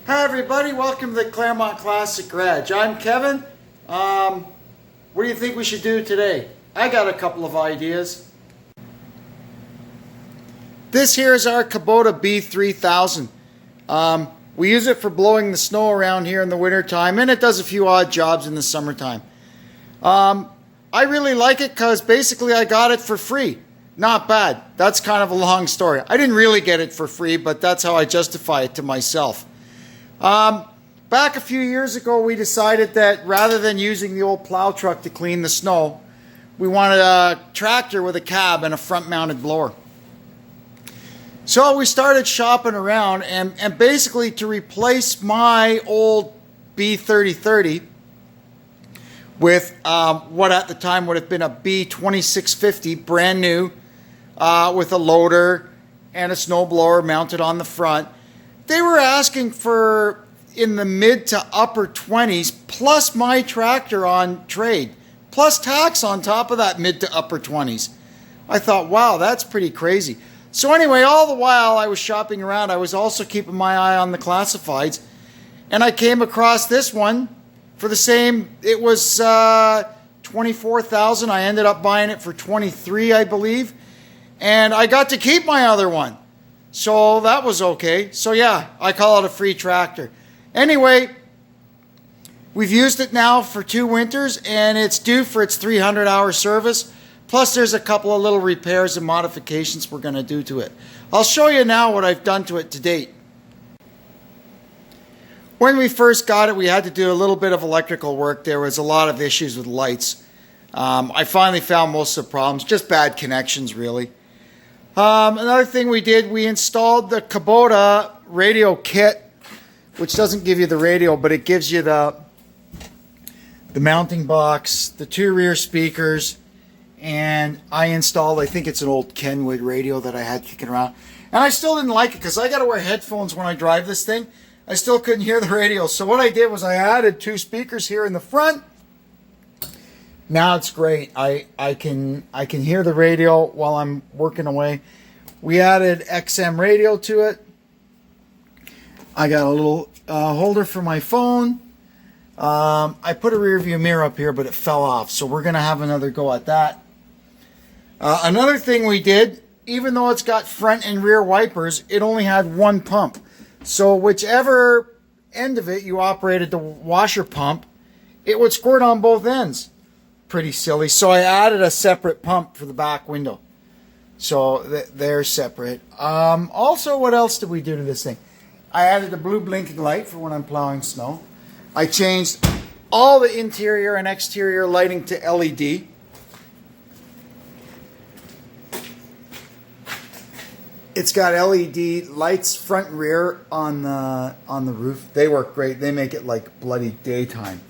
Hi everybody, welcome to the Claremont Classic Garage. I'm Kevin. What do you think we should do today? I got a couple of ideas. This here is our Kubota B3000. We use it for blowing the snow around here in the winter time, and it does a few odd jobs in the summertime. I really like it because basically I got it for free. Not bad. That's kind of a long story. I didn't really get it for free, but that's how I justify it to myself. Back a few years ago, we decided that rather than using the old plow truck to clean the snow, we wanted a tractor with a cab and a front-mounted blower. So we started shopping around, and basically to replace my old B3030 with what at the time would have been a B2650, brand new, with a loader and a snowblower mounted on the front. They were asking for in the mid to upper 20s plus my tractor on trade, plus tax on top of that mid to upper 20s. I thought, wow, that's pretty crazy. So anyway, all the while I was shopping around, I was also keeping my eye on the classifieds, and I came across this one for the same. It was $24,000. I ended up buying it for $23,000, I believe, and I got to keep my other one. So that was okay. So yeah, I call it a free tractor. Anyway, we've used it now for 2 winters, and it's due for its 300-hour service. Plus there's a couple of little repairs and modifications we're going to do to it. I'll show you now what I've done to it to date. When we first got it, we had to do a little bit of electrical work. There was a lot of issues with lights. I finally found most of the problems, just bad connections really. Another thing we did, we installed the Kubota Radio Kit, which doesn't give you the radio, but it gives you the mounting box, the 2 rear speakers, and I installed, I think it's an old Kenwood radio that I had kicking around. And I still didn't like it because I got to wear headphones when I drive this thing. I still couldn't hear the radio. So what I did was I added 2 speakers here in the front. Now it's great. I can hear the radio while I'm working away. We added XM radio to it. I got a little holder for my phone. I put a rear view mirror up here, but it fell off. So we're going to have another go at that. Another thing we did, even though it's got front and rear wipers, it only had 1 pump. So whichever end of it you operated the washer pump, it would squirt on both ends. Pretty silly. So I added a separate pump for the back window. So they're separate. Also, what else did we do to this thing? I added a blue blinking light for when I'm plowing snow. I changed all the interior and exterior lighting to LED. It's got LED lights front and rear on the roof. They work great. They make it like bloody daytime.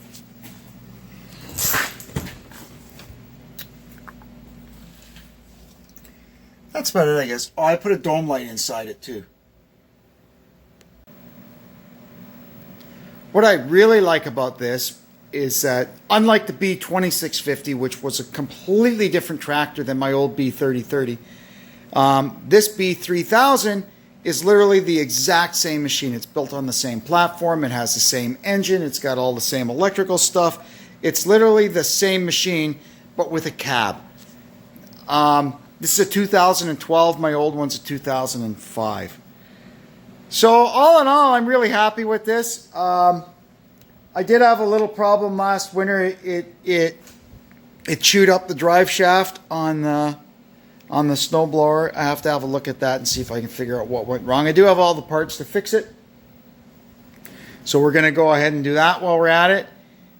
That's about it, I guess. Oh, I put a dome light inside it too. What I really like about this is that, unlike the B2650, which was a completely different tractor than my old B3030, this B3000 is literally the exact same machine. It's built on the same platform. It has the same engine. It's got all the same electrical stuff. It's literally the same machine, but with a cab. This is a 2012. My old one's a 2005. So all in all, I'm really happy with this. I did have a little problem last winter. It chewed up the drive shaft on the snowblower. I have to have a look at that and see if I can figure out what went wrong. I do have all the parts to fix it. So we're going to go ahead and do that while we're at it.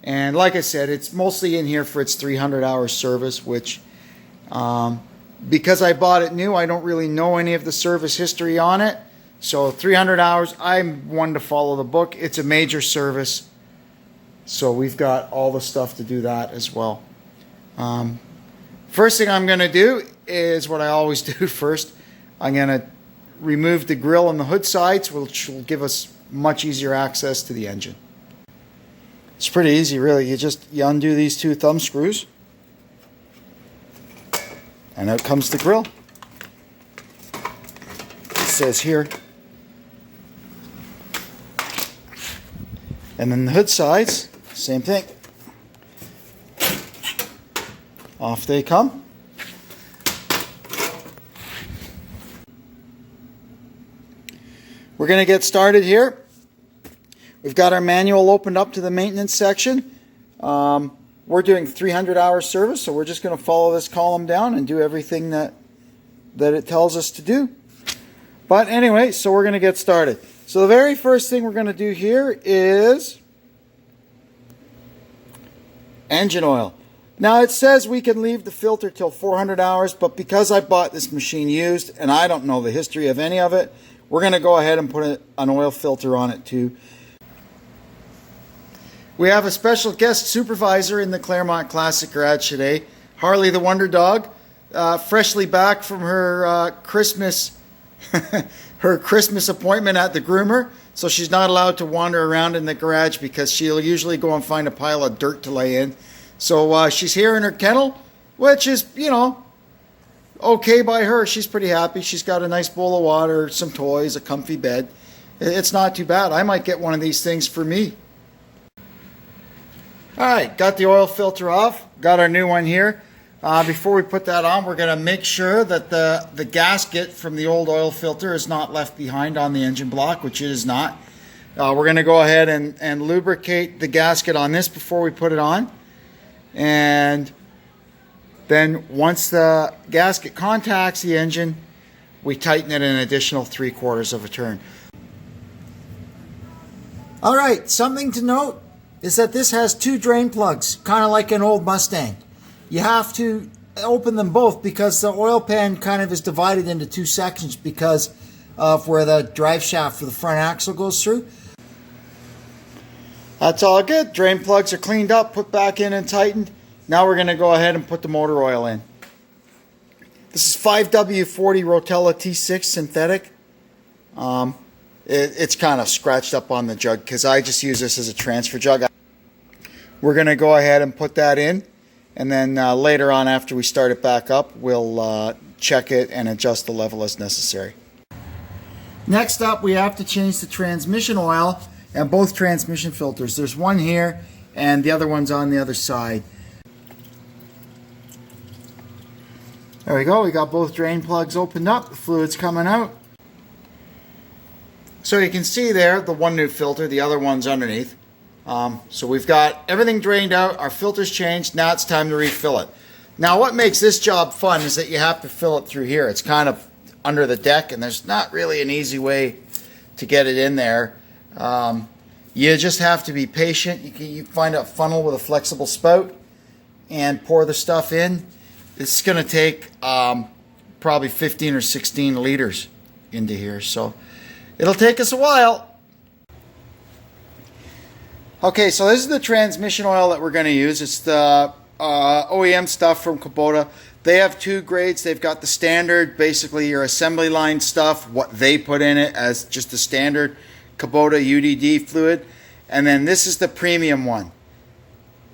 And like I said, it's mostly in here for its 300-hour service, which because I bought it new, I don't really know any of the service history on it. So 300 hours, I'm one to follow the book. It's a major service. So we've got all the stuff to do that as well. First thing I'm going to do is what I always do first. I'm going to remove the grill on the hood sides, which will give us much easier access to the engine. It's pretty easy, really. You undo these 2 thumb screws, and out comes the grill. It says here And then the hood sides, same thing. Off they come. We're going to get started here. We've got our manual opened up to the maintenance section. We're doing 300-hour service, so we're just going to follow this column down and do everything that it tells us to do. But anyway, so we're going to get started. So the very first thing we're going to do here is engine oil. Now it says we can leave the filter till 400 hours, but because I bought this machine used and I don't know the history of any of it, we're going to go ahead and put an oil filter on it too. We have a special guest supervisor in the Claremont Classic Garage today, Harley the Wonder Dog, freshly back from her Christmas appointment at the groomer. So she's not allowed to wander around in the garage because she'll usually go and find a pile of dirt to lay in. So she's here in her kennel, which is, you know, okay by her. She's pretty happy. She's got a nice bowl of water, some toys, a comfy bed. It's not too bad. I might get one of these things for me. Alright, got the oil filter off. Got our new one here. Before we put that on, we're going to make sure that the gasket from the old oil filter is not left behind on the engine block, which it is not. We're going to go ahead and lubricate the gasket on this before we put it on. And then once the gasket contacts the engine, we tighten it an additional 3/4 of a turn. Alright, something to note is that this has 2 drain plugs, kind of like an old Mustang. You have to open them both because the oil pan kind of is divided into 2 sections because of where the drive shaft for the front axle goes through. That's all good. Drain plugs are cleaned up, put back in and tightened. Now we're going to go ahead and put the motor oil in. This is 5W40 Rotella T6 synthetic. It's kind of scratched up on the jug because I just use this as a transfer jug. We're going to go ahead and put that in, and then later on after we start it back up, we'll check it and adjust the level as necessary. Next up, we have to change the transmission oil and both transmission filters. There's one here and the other one's on the other side. There we go. We got both drain plugs opened up. The fluid's coming out. So you can see there the one new filter, the other one's underneath. So we've got everything drained out, our filter's changed, now it's time to refill it. Now what makes this job fun is that you have to fill it through here. It's kind of under the deck and there's not really an easy way to get it in there. You just have to be patient. You find a funnel with a flexible spout and pour the stuff in. It's going to take probably 15 or 16 liters into here, so it'll take us a while. Okay, so this is the transmission oil that we're going to use. It's the OEM stuff from Kubota. They have 2 grades. They've got the standard, basically your assembly line stuff, what they put in it as just the standard Kubota UDD fluid. And then this is the premium one.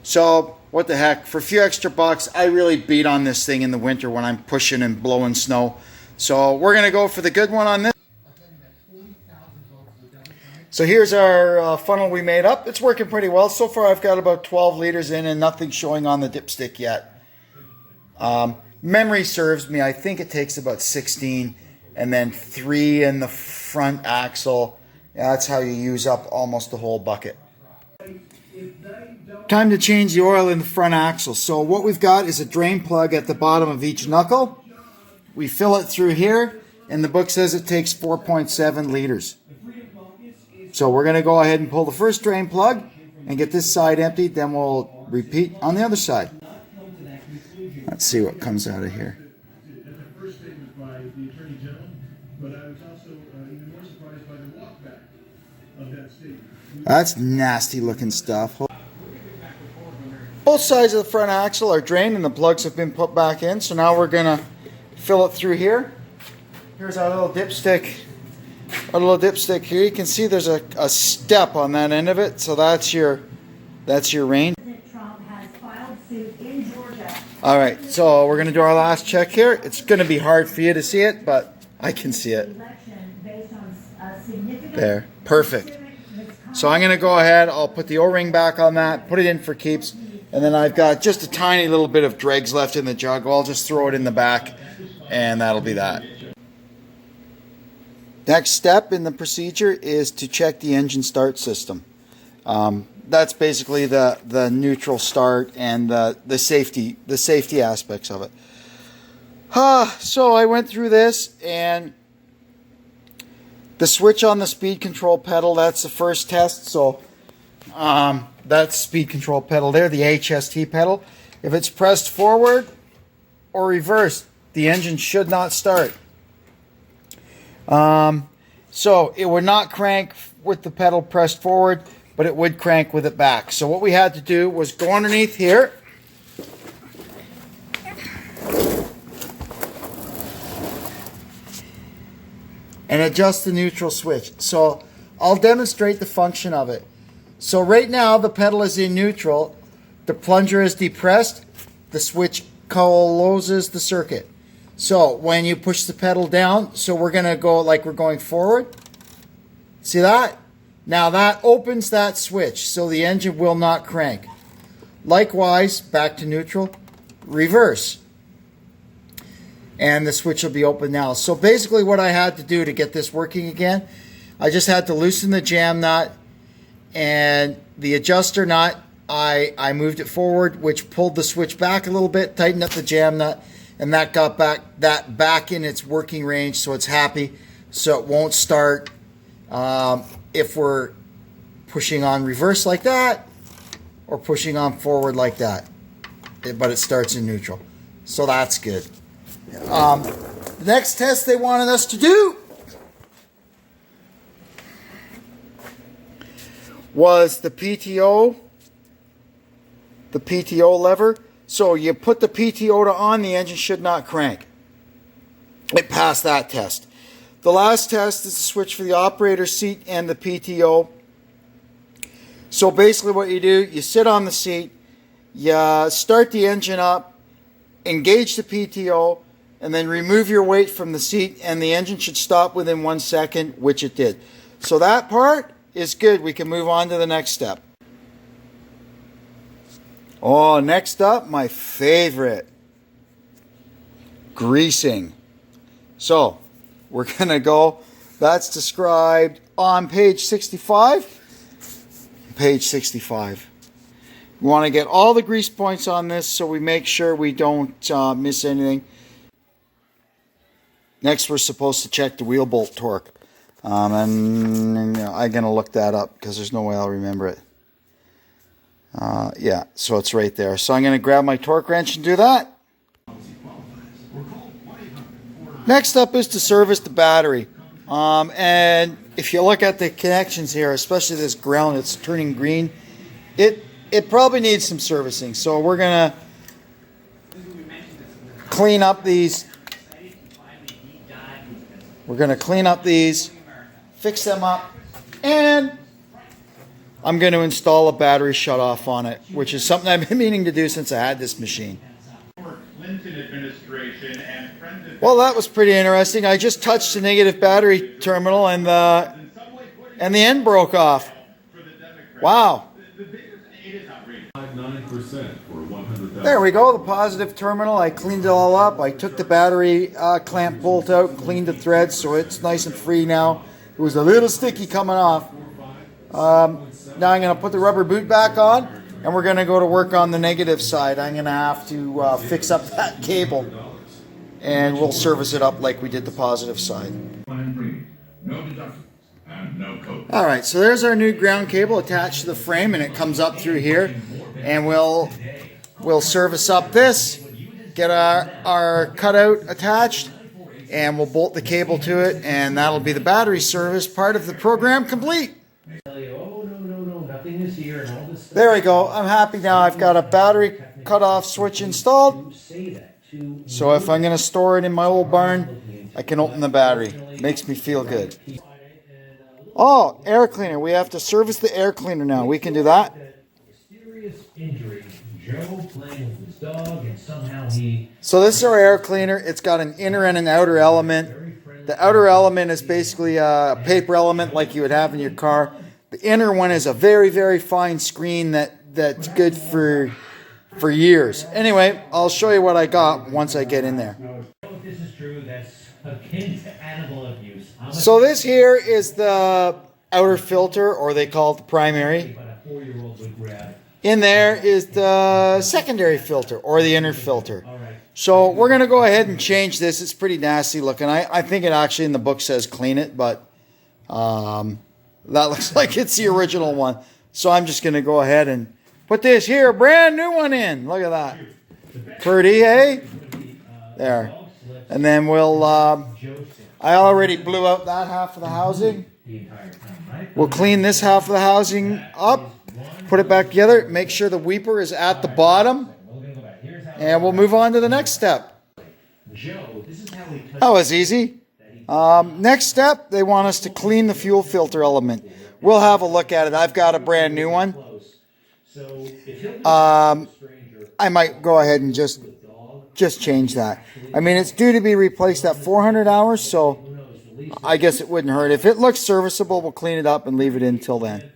So what the heck, for a few extra bucks, I really beat on this thing in the winter when I'm pushing and blowing snow. So we're going to go for the good one on this. So here's our funnel we made up. It's working pretty well. So far I've got about 12 liters in and nothing showing on the dipstick yet. Memory serves me, I think it takes about 16 and then 3 in the front axle. Yeah, that's how you use up almost the whole bucket. Time to change the oil in the front axle. So what we've got is a drain plug at the bottom of each knuckle. We fill it through here and the book says it takes 4.7 liters. So we're going to go ahead and pull the first drain plug and get this side emptied, then we'll repeat on the other side. Let's see what comes out of here. That's nasty looking stuff. Both sides of the front axle are drained and the plugs have been put back in, so now we're going to fill it through here. Here's our little dipstick. Our little dipstick here, you can see there's a step on that end of it, so that's your range. Alright, so we're going to do our last check here. It's going to be hard for you to see it, but I can see it. There, perfect. So I'm going to go ahead, I'll put the O-ring back on that, put it in for keeps, and then I've got just a tiny little bit of dregs left in the jug. I'll just throw it in the back, and that'll be that. Next step in the procedure is to check the engine start system. That's basically the neutral start and the safety aspects of it. So I went through this, and the switch on the speed control pedal, that's the first test. So that's speed control pedal there, the HST pedal. If it's pressed forward or reversed, the engine should not start. So it would not crank with the pedal pressed forward, but it would crank with it back. So what we had to do was go underneath here and adjust the neutral switch. So I'll demonstrate the function of it. So right now the pedal is in neutral, the plunger is depressed, the switch closes the circuit. So when you push the pedal down, so we're going to go like we're going forward. See that? Now that opens that switch, so the engine will not crank. Likewise, back to neutral, reverse. And the switch will be open now. So basically what I had to do to get this working again, I just had to loosen the jam nut and the adjuster nut. I moved it forward, which pulled the switch back a little bit, tightened up the jam nut, and that got back in its working range, so it's happy. So it won't start if we're pushing on reverse like that or pushing on forward like that. But it starts in neutral. So that's good. The next test they wanted us to do was the PTO lever. So you put the PTO on, the engine should not crank. It passed that test. The last test is the switch for the operator seat and the PTO. So basically what you do, you sit on the seat, you start the engine up, engage the PTO, and then remove your weight from the seat, and the engine should stop within 1 second, which it did. So that part is good. We can move on to the next step. Oh, next up, my favorite, greasing. So we're going to go, that's described on page 65. Page 65. We want to get all the grease points on this so we make sure we don't miss anything. Next, we're supposed to check the wheel bolt torque. And I'm going to look that up because there's no way I'll remember it. Yeah, so it's right there. So I'm going to grab my torque wrench and do that. Next up is to service the battery. And if you look at the connections here, especially this ground that's turning green, it probably needs some servicing. So we're going to clean up these. We're going to clean up these, fix them up, and I'm going to install a battery shutoff on it, which is something I've been meaning to do since I had this machine. Well, that was pretty interesting. I just touched the negative battery terminal and the end broke off. Wow. There we go, the positive terminal. I cleaned it all up. I took the battery clamp bolt out, cleaned the threads, so it's nice and free now. It was a little sticky coming off. Now I'm going to put the rubber boot back on, and we're going to go to work on the negative side. I'm going to have to fix up that cable, and we'll service it up like we did the positive side. Alright, so there's our new ground cable attached to the frame, and it comes up through here, and we'll service up this, get our cutout attached, and we'll bolt the cable to it, and that'll be the battery service part of the program complete. There we go. I'm happy now. I've got a battery cutoff switch installed. So if I'm going to store it in my old barn, I can open the battery. Makes me feel good. Oh, air cleaner. We have to service the air cleaner now. We can do that. So this is our air cleaner. It's got an inner and an outer element. The outer element is basically a paper element like you would have in your car. The inner one is a very, very fine screen that's good for years. Anyway, I'll show you what I got once I get in there. If this is true, that's akin to animal abuse. So this here is the outer filter, or they call it the primary. In there is the secondary filter, or the inner filter. So we're going to go ahead and change this. It's pretty nasty looking. I think it actually in the book says clean it, but that looks like it's the original one. So I'm just going to go ahead and put this here, brand new one in. Look at that. Pretty, eh? There. And then we'll, I already blew out that half of the housing. We'll clean this half of the housing up, put it back together, make sure the weeper is at the bottom, and we'll move on to the next step. That was easy. Next step, they want us to clean the fuel filter element. We'll have a look at it. I've got a brand new one. I might go ahead and just change that. I mean, it's due to be replaced at 400 hours, so I guess it wouldn't hurt. If it looks serviceable, we'll clean it up and leave it in until then.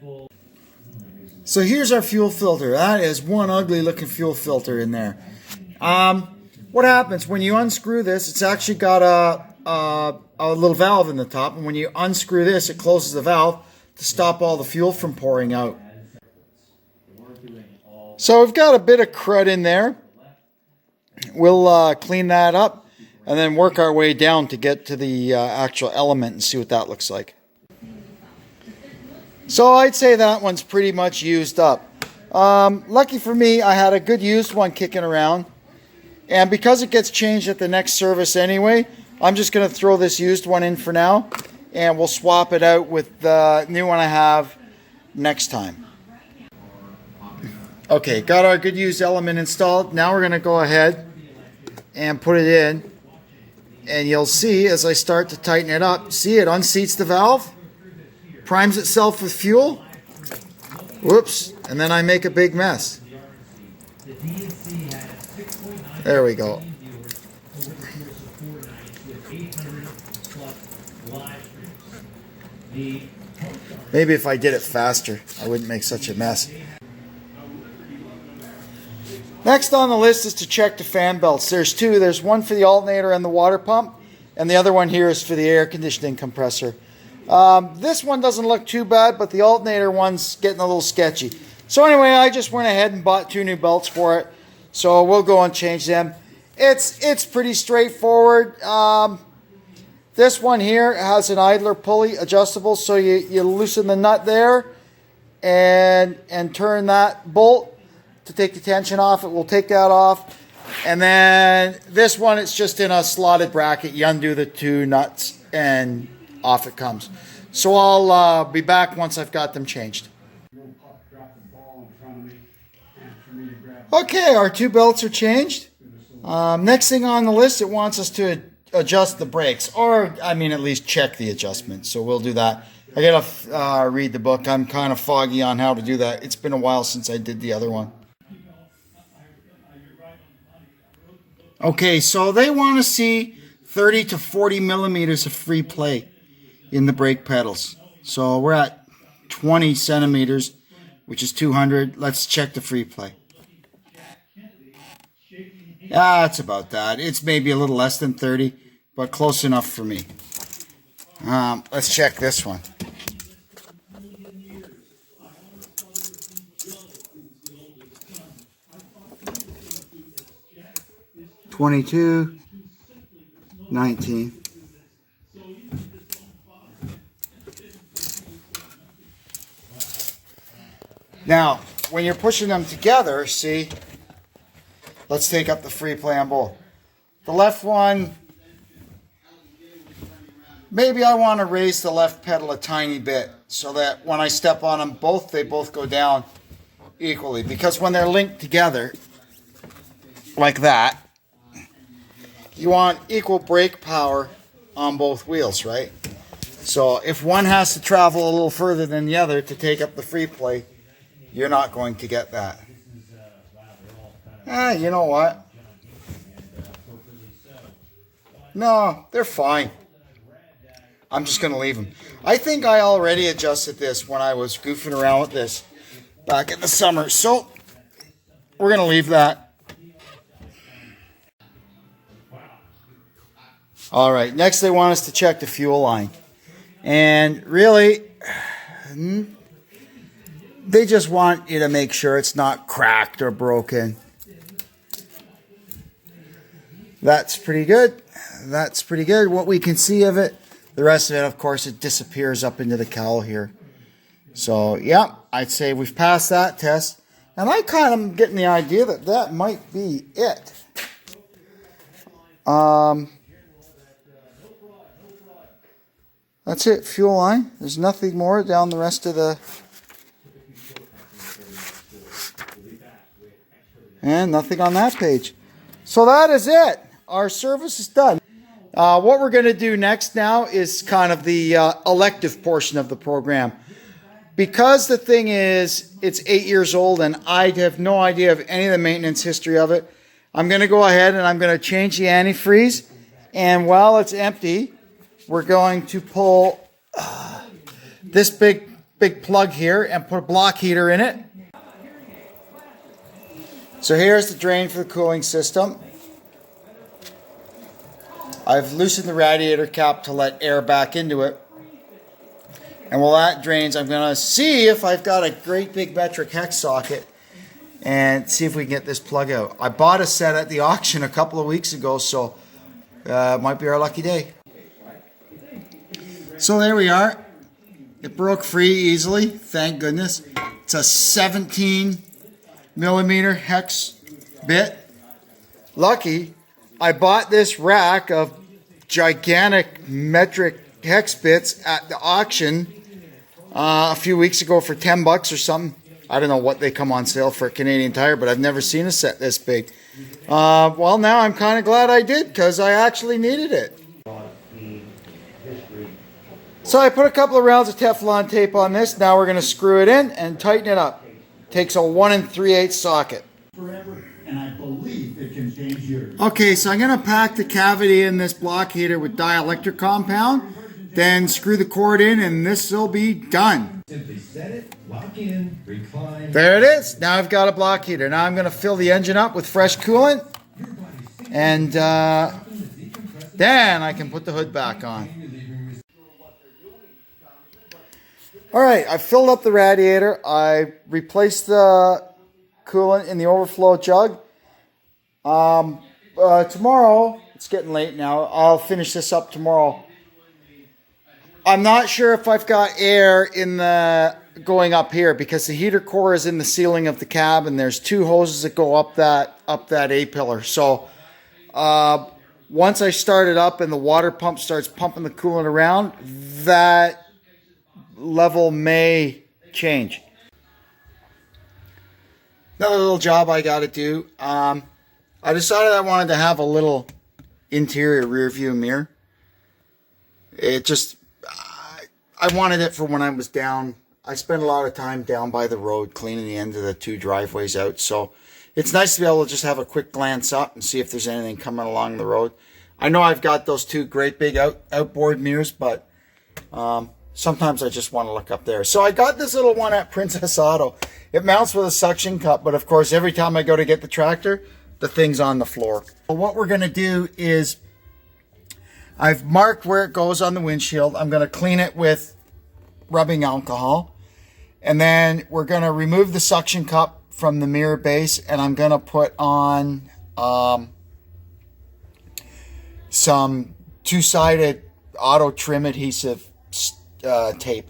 So here's our fuel filter. That is one ugly looking fuel filter in there. What happens when you unscrew this? It's actually got a little valve in the top, and when you unscrew this, it closes the valve to stop all the fuel from pouring out. So we've got a bit of crud in there. We'll clean that up and then work our way down to get to the actual element and see what that looks like. So I'd say that one's pretty much used up. Lucky for me, I had a good used one kicking around. And because it gets changed at the next service anyway, I'm just going to throw this used one in for now. And we'll swap it out with the new one I have next time. Okay, got our good used element installed. Now we're going to go ahead and put it in. And you'll see as I start to tighten it up, see it unseats the valve, primes itself with fuel. Whoops, and then I make a big mess. There we go. Maybe if I did it faster, I wouldn't make such a mess. Next on the list is to check the fan belts. There's two. There's one for the alternator and the water pump, and the other one here is for the air conditioning compressor. This one doesn't look too bad, but the alternator one's getting a little sketchy. So anyway, I just went ahead and bought two new belts for it. So we'll go and change them. It's pretty straightforward. This one here has an idler pulley adjustable, so you loosen the nut there and turn that bolt to take the tension off. It will take that off. And then this one, it's just in a slotted bracket. You undo the two nuts and off it comes. So I'll be back once I've got them changed. Okay, our two belts are changed. Next thing on the list, it wants us to adjust the brakes, or I mean at least check the adjustment. So we'll do that. I gotta read the book. I'm kind of foggy on how to do that. It's been a while since I did the other one. Okay, so they want to see 30 to 40 millimeters of free play in the brake pedals. So we're at 20 centimeters, which is 200. Let's check the free play. Yeah, it's about that. It's maybe a little less than 30, but close enough for me. Let's check this one. $22, $19. Now, when you're pushing them together, see, let's take up the free play on both. The left one, maybe I want to raise the left pedal a tiny bit so that when I step on them both, they both go down equally. Because when they're linked together, like that, you want equal brake power on both wheels, right? So if one has to travel a little further than the other to take up the free play, you're not going to get that. You know what? No, they're fine. I'm just going to leave them. I think I already adjusted this when I was goofing around with this back in the summer. So we're going to leave that. All right, next they want us to check the fuel line. And really, they just want you to make sure it's not cracked or broken. That's pretty good. That's pretty good. What we can see of it. The rest of it, of course, it disappears up into the cowl here. So, yeah, I'd say we've passed that test. And I kind of am getting the idea that that might be it. That's it, fuel line. There's nothing more down the rest of the... And nothing on that page. So that is it. Our service is done. What we're going to do next now is kind of the elective portion of the program. Because the thing is, it's 8 years old and I have no idea of any of the maintenance history of it, I'm going to go ahead and I'm going to change the antifreeze. And while it's empty, we're going to pull this big plug here and put a block heater in it. So here's the drain for the cooling system. I've loosened the radiator cap to let air back into it. And while that drains, I'm going to see if I've got a great big metric hex socket and see if we can get this plug out. I bought a set at the auction a couple of weeks ago, so it might be our lucky day. So there we are. It broke free easily, thank goodness. It's a 17 millimeter hex bit. Lucky. I bought this rack of gigantic metric hex bits at the auction a few weeks ago for 10 bucks or something. I don't know what they come on sale for at Canadian Tire, but I've never seen a set this big. Well, now I'm kind of glad I did because I actually needed it. So I put a couple of rounds of Teflon tape on this. Now we're going to screw it in and tighten it up. Takes a 1 3/8 socket. And I believe it can change yours. Okay, so I'm going to pack the cavity in this block heater with dielectric compound, then screw the cord in, and this will be done. Simply set it, lock in, recline. There it is. Now I've got a block heater. Now I'm going to fill the engine up with fresh coolant, and then I can put the hood back on. All right, I filled up the radiator. I replaced the coolant in the overflow jug. Tomorrow, it's getting late now, I'll finish this up tomorrow. I'm not sure if I've got air in the going up here because the heater core is in the ceiling of the cab and there's two hoses that go up that A-pillar. So once I start it up and the water pump starts pumping the coolant around, that level may change. Another little job I got to do. I decided I wanted to have a little interior rear view mirror. It just, I wanted it for when I was down. I spent a lot of time down by the road cleaning the end of the two driveways out. So it's nice to be able to just have a quick glance up and see if there's anything coming along the road. I know I've got those two great big outboard mirrors, but sometimes I just want to look up there. So I got this little one at Princess Auto. It mounts with a suction cup, but of course every time I go to get the tractor, the thing's on the floor. Well, what we're going to do is I've marked where it goes on the windshield. I'm going to clean it with rubbing alcohol. And then we're going to remove the suction cup from the mirror base, and I'm going to put on some two-sided auto trim adhesive tape.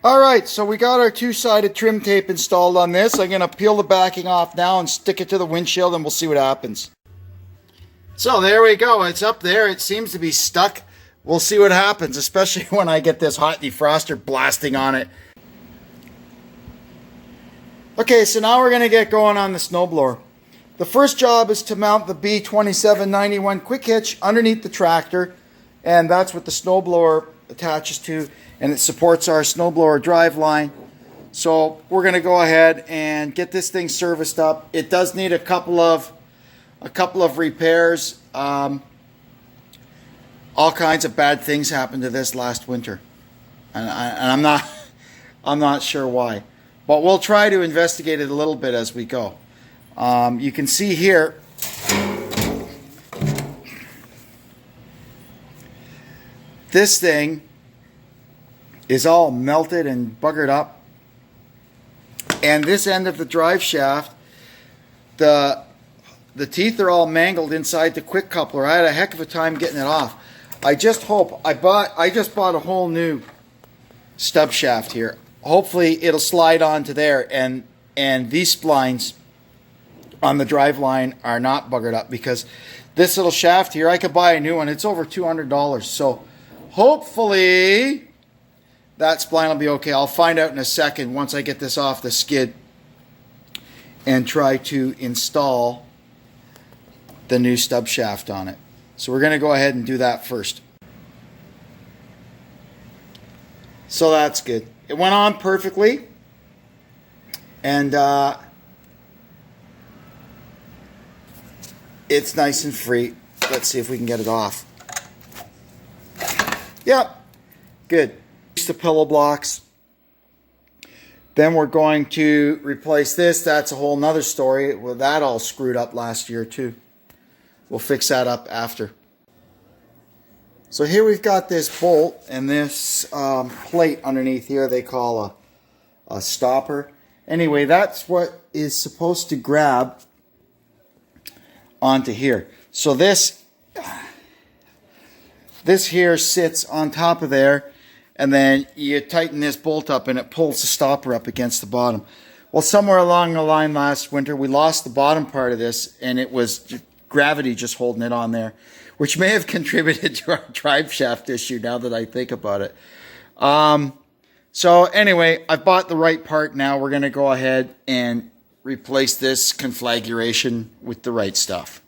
All right, so we got our two-sided trim tape installed on this. I'm going to peel the backing off now and stick it to the windshield, and we'll see what happens. So there we go. It's up there. It seems to be stuck. We'll see what happens, especially when I get this hot defroster blasting on it. Okay, so now we're going to get going on the snowblower. The first job is to mount the B2791 quick hitch underneath the tractor, and that's what the snowblower attaches to, and it supports our snowblower drive line. So we're going to go ahead and get this thing serviced up. It does need a couple of repairs. On all kinds of bad things happened to this last winter, and I'm not sure why, but we'll try to investigate it a little bit as we go. You can see here this thing is all melted and buggered up, and this end of the drive shaft, the teeth are all mangled inside the quick coupler. I had a heck of a time getting it off. I just bought a whole new stub shaft here. Hopefully it'll slide onto there, and these splines on the drive line are not buggered up, because this little shaft here, I could buy a new one. It's over $200. So hopefully that spline will be okay. I'll find out in a second once I get this off the skid and try to install the new stub shaft on it. So we're going to go ahead and do that first. So that's good. It went on perfectly, and it's nice and free. Let's see if we can get it off. Yep, good. Use the pillow blocks. Then we're going to replace this. That's a whole nother story. Well, that all screwed up last year too. We'll fix that up after. So here we've got this bolt and this plate underneath here they call a stopper. Anyway, that's what is supposed to grab onto here. So this here sits on top of there, and then you tighten this bolt up and it pulls the stopper up against the bottom. Well, somewhere along the line last winter we lost the bottom part of this, and it was gravity just holding it on there, which may have contributed to our drive shaft issue now that I think about it. So anyway, I've bought the right part now. We're going to go ahead and replace this configuration with the right stuff.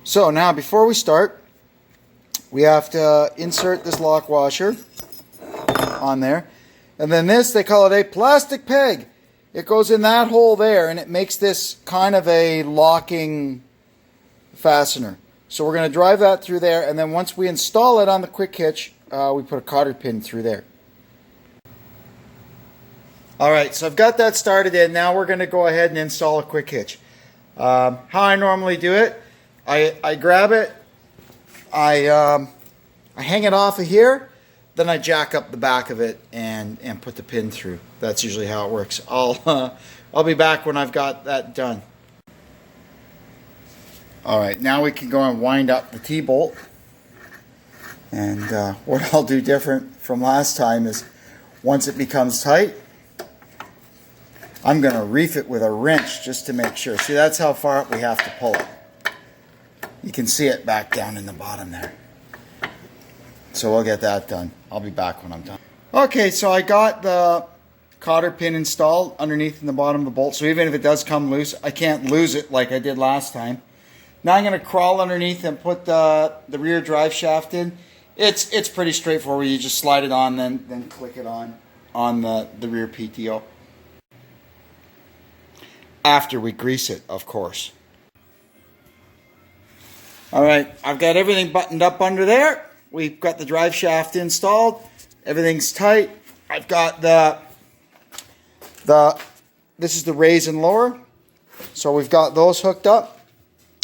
So now before we start, we have to insert this lock washer on there. And then this, they call it a plastic peg. It goes in that hole there, and it makes this kind of a locking fastener. So we're going to drive that through there, and then once we install it on the quick hitch, we put a cotter pin through there. Alright, so I've got that started in. Now we're going to go ahead and install a quick hitch. How I normally do it, I grab it, I hang it off of here, then I jack up the back of it and put the pin through. That's usually how it works. I'll be back when I've got that done. Alright, now we can go and wind up the T-bolt. And what I'll do different from last time is, once it becomes tight, I'm going to reef it with a wrench just to make sure. See, that's how far up we have to pull it. You can see it back down in the bottom there. So we'll get that done. I'll be back when I'm done. Okay, so I got the cotter pin installed underneath in the bottom of the bolt. So even if it does come loose, I can't lose it like I did last time. Now I'm going to crawl underneath and put the rear drive shaft in. It's pretty straightforward. You just slide it on, then click it on the rear PTO. After we grease it, of course. Alright, I've got everything buttoned up under there. We've got the drive shaft installed. Everything's tight. I've got this is the raise and lower. So we've got those hooked up.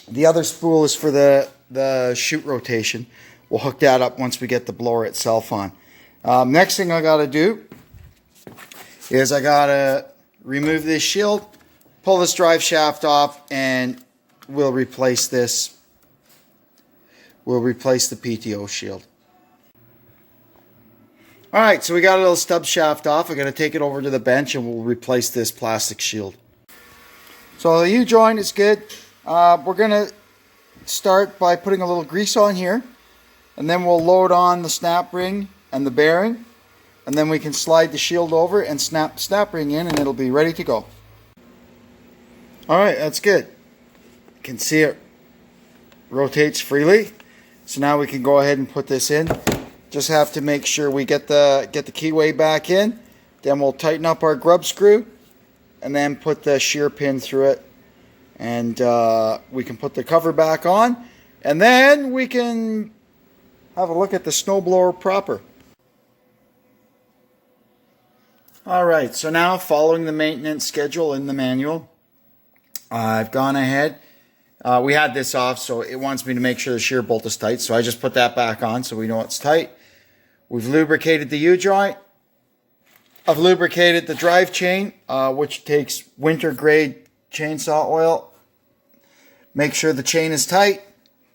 The other spool is for the chute rotation. We'll hook that up once we get the blower itself on. Next thing I got to do is I got to remove this shield, pull this drive shaft off, and we'll replace this. We'll replace the PTO shield. Alright, so we got a little stub shaft off. I'm going to take it over to the bench and we'll replace this plastic shield. So the U-joint is good. We're going to start by putting a little grease on here, and then we'll load on the snap ring and the bearing, and then we can slide the shield over and snap the snap ring in, and it'll be ready to go. Alright, that's good. You can see it rotates freely. So now we can go ahead and put this in. Just have to make sure we get the keyway back in. Then we'll tighten up our grub screw and then put the shear pin through it. And we can put the cover back on. And then we can have a look at the snowblower proper. Alright, so now following the maintenance schedule in the manual, I've gone ahead. We had this off, so it wants me to make sure the shear bolt is tight, so I just put that back on so we know it's tight. We've lubricated the U-joint. I've lubricated the drive chain, which takes winter grade chainsaw oil. Make sure the chain is tight.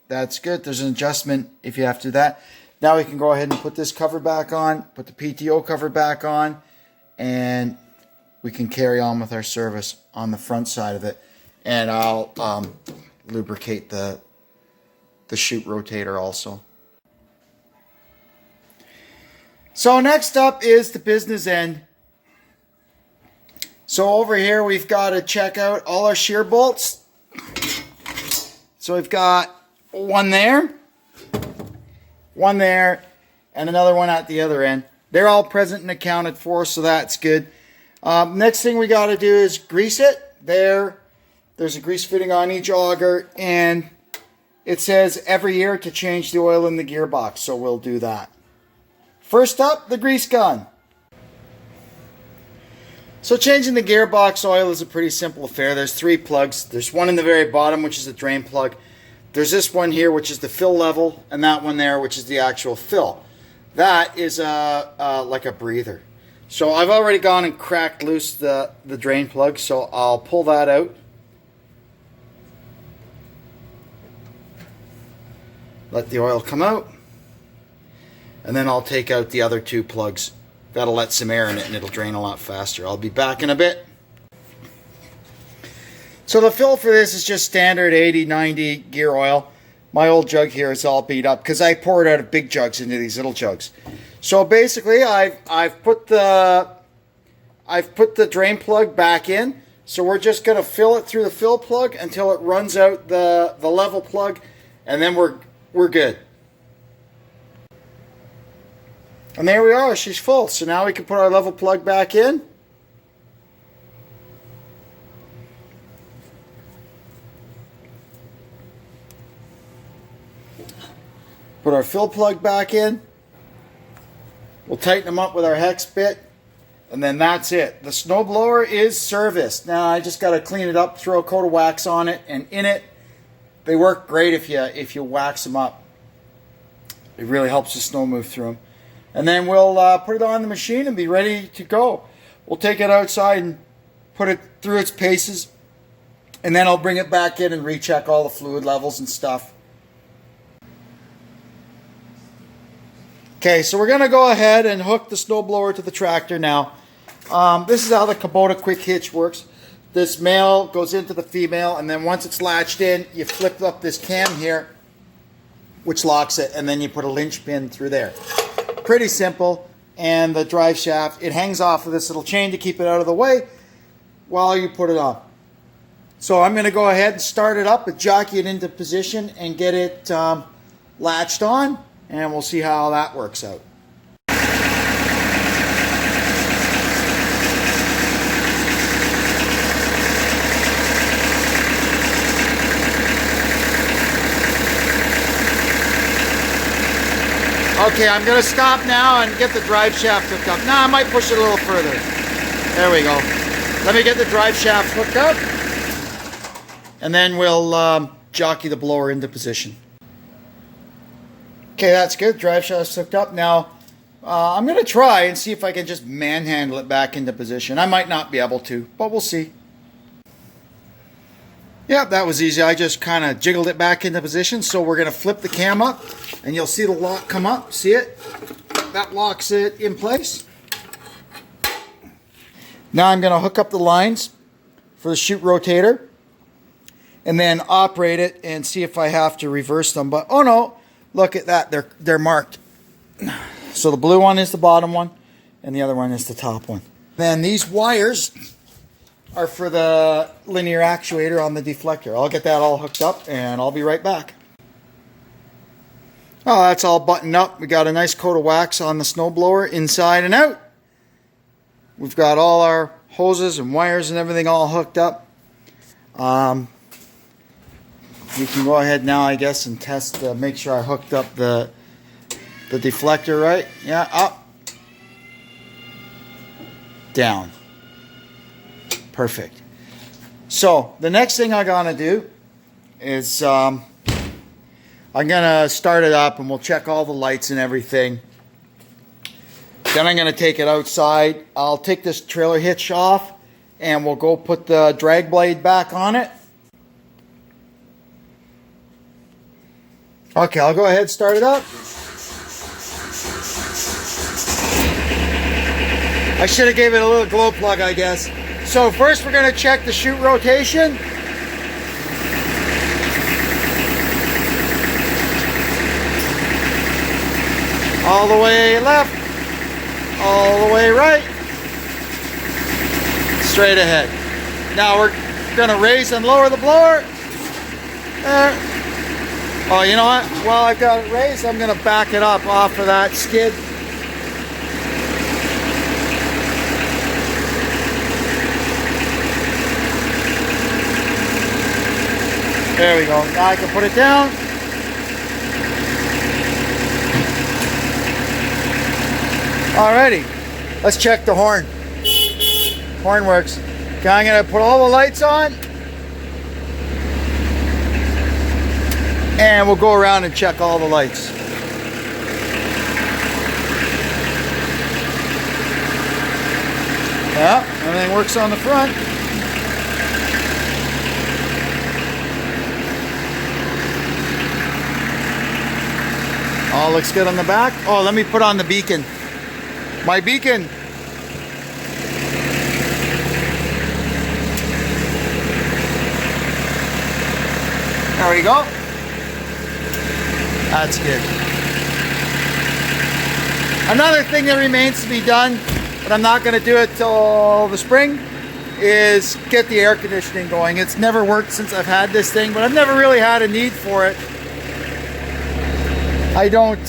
That's good. There's an adjustment if you have to do that. Now we can go ahead and put this cover back on, put the PTO cover back on, and we can carry on with our service on the front side of it. And I'll lubricate the chute rotator also. So next up is the business end. So over here we've got to check out all our shear bolts. So we've got one there, and another one at the other end. They're all present and accounted for, so that's good. Next thing we got to do is grease it. There's a grease fitting on each auger, and it says every year to change the oil in the gearbox, so we'll do that. First up, the grease gun. So changing the gearbox oil is a pretty simple affair. There's 3 plugs. There's one in the very bottom, which is the drain plug. There's this one here, which is the fill level, and that one there, which is the actual fill. That is like a breather. So I've already gone and cracked loose the drain plug, so I'll pull that out. Let the oil come out. And then I'll take out the other 2 plugs. That'll let some air in it and it'll drain a lot faster. I'll be back in a bit. So the fill for this is just standard 80-90 gear oil. My old jug here is all beat up because I pour it out of big jugs into these little jugs. So basically I've put the drain plug back in. So we're just going to fill it through the fill plug until it runs out the level plug, and then we're good. And there we are, she's full. So now we can put our level plug back in. Put our fill plug back in. We'll tighten them up with our hex bit. And then that's it. The snowblower is serviced. Now I just got to clean it up, throw a coat of wax on it and in it. They work great if you wax them up. It really helps the snow move through them. And then we'll put it on the machine and be ready to go. We'll take it outside and put it through its paces. And then I'll bring it back in and recheck all the fluid levels and stuff. Okay, so we're going to go ahead and hook the snowblower to the tractor now. This is how the Kubota quick hitch works. This male goes into the female, and then once it's latched in, you flip up this cam here, which locks it, and then you put a linch pin through there. Pretty simple. And the drive shaft, it hangs off of this little chain to keep it out of the way while you put it on. So I'm going to go ahead and start it up and jockey it into position and get it latched on, and we'll see how that works out. Okay, I'm going to stop now and get the drive shaft hooked up. Now I might push it a little further. There we go. Let me get the drive shaft hooked up, and then we'll jockey the blower into position. Okay, that's good. Drive shaft's hooked up. Now, I'm going to try and see if I can just manhandle it back into position. I might not be able to, but we'll see. Yeah, that was easy. I just kind of jiggled it back into position. So we're going to flip the cam up, and you'll see the lock come up. See it? That locks it in place. Now I'm going to hook up the lines for the chute rotator, and then operate it and see if I have to reverse them. But oh no, look at that. They're marked. So the blue one is the bottom one, and the other one is the top one. Then these wires are for the linear actuator on the deflector. I'll get that all hooked up and I'll be right back. Oh, that's all buttoned up. We got a nice coat of wax on the snowblower inside and out. We've got all our hoses and wires and everything all hooked up. You can go ahead now, I guess, and test, make sure I hooked up the deflector right. Yeah, up, down. Perfect. So the next thing I'm gonna do is I'm gonna start it up, and we'll check all the lights and everything. Then I'm gonna take it outside. I'll take this trailer hitch off, and we'll go put the drag blade back on it. Okay, I'll go ahead and start it up. I should have gave it a little glow plug, I guess. So first we're going to check the chute rotation. All the way left, all the way right, straight ahead. Now we're going to raise and lower the blower. There. Oh, you know what? While I've got it raised, I'm going to back it up off of that skid. There we go. Now I can put it down. Alrighty. Let's check the horn. Horn works. Okay, I'm going to put all the lights on. And we'll go around and check all the lights. Yeah, everything works on the front. All looks good on the back. Oh, let me put on the beacon. My beacon. There we go. That's good. Another thing that remains to be done, but I'm not going to do it till the spring, is get the air conditioning going. It's never worked since I've had this thing, but I've never really had a need for it. I don't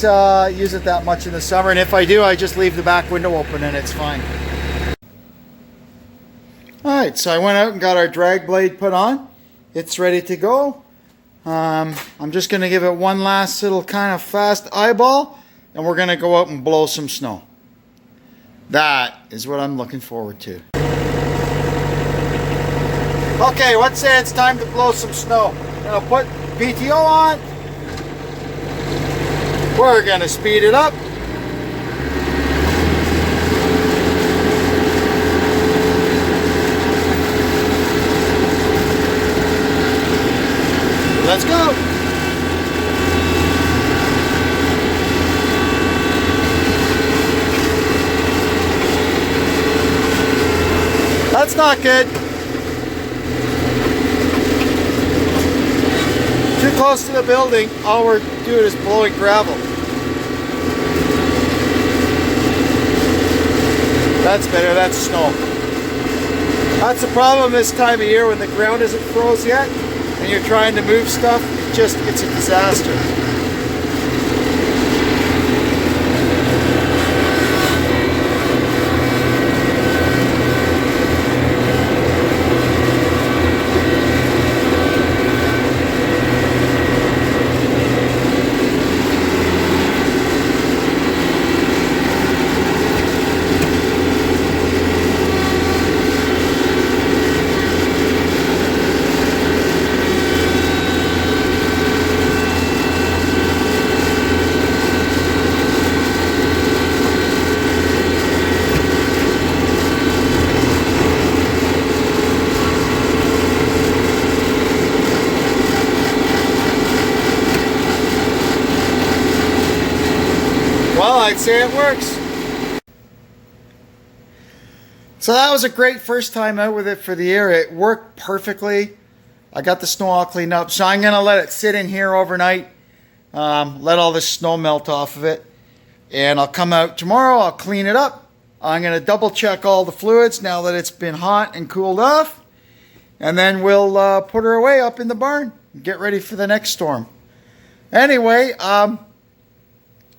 use it that much in the summer, and if I do, I just leave the back window open and it's fine. Alright, so I went out and got our drag blade put on. It's ready to go. I'm just going to give it one last little kind of fast eyeball, and we're going to go out and blow some snow. That is what I'm looking forward to. Okay, let's say it's time to blow some snow. I'll put PTO on. We're going to speed it up. Let's go. That's not good. Too close to the building. All we're doing is blowing gravel. That's better. That's snow. That's the problem this time of year when the ground isn't froze yet and you're trying to move stuff. It's a disaster. Well, I'd say it works. So that was a great first time out with it for the year. It worked perfectly. I got the snow all cleaned up. So I'm going to let it sit in here overnight. Let all this snow melt off of it. And I'll come out tomorrow. I'll clean it up. I'm going to double check all the fluids now that it's been hot and cooled off. And then we'll put her away up in the barn and get ready for the next storm. Anyway,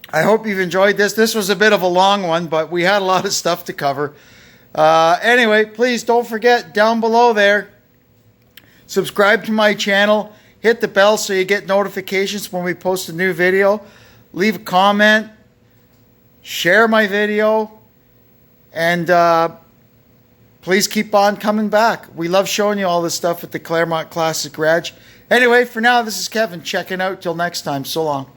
I hope you've enjoyed this. This was a bit of a long one, but we had a lot of stuff to cover. Anyway, please don't forget down below there, subscribe to my channel. hit the bell so you get notifications when we post a new video. Leave a comment. Share my video. And please keep on coming back. We love showing you all this stuff at the Claremont Classic Garage. Anyway, for now, this is Kevin checking out. Till next time. So long.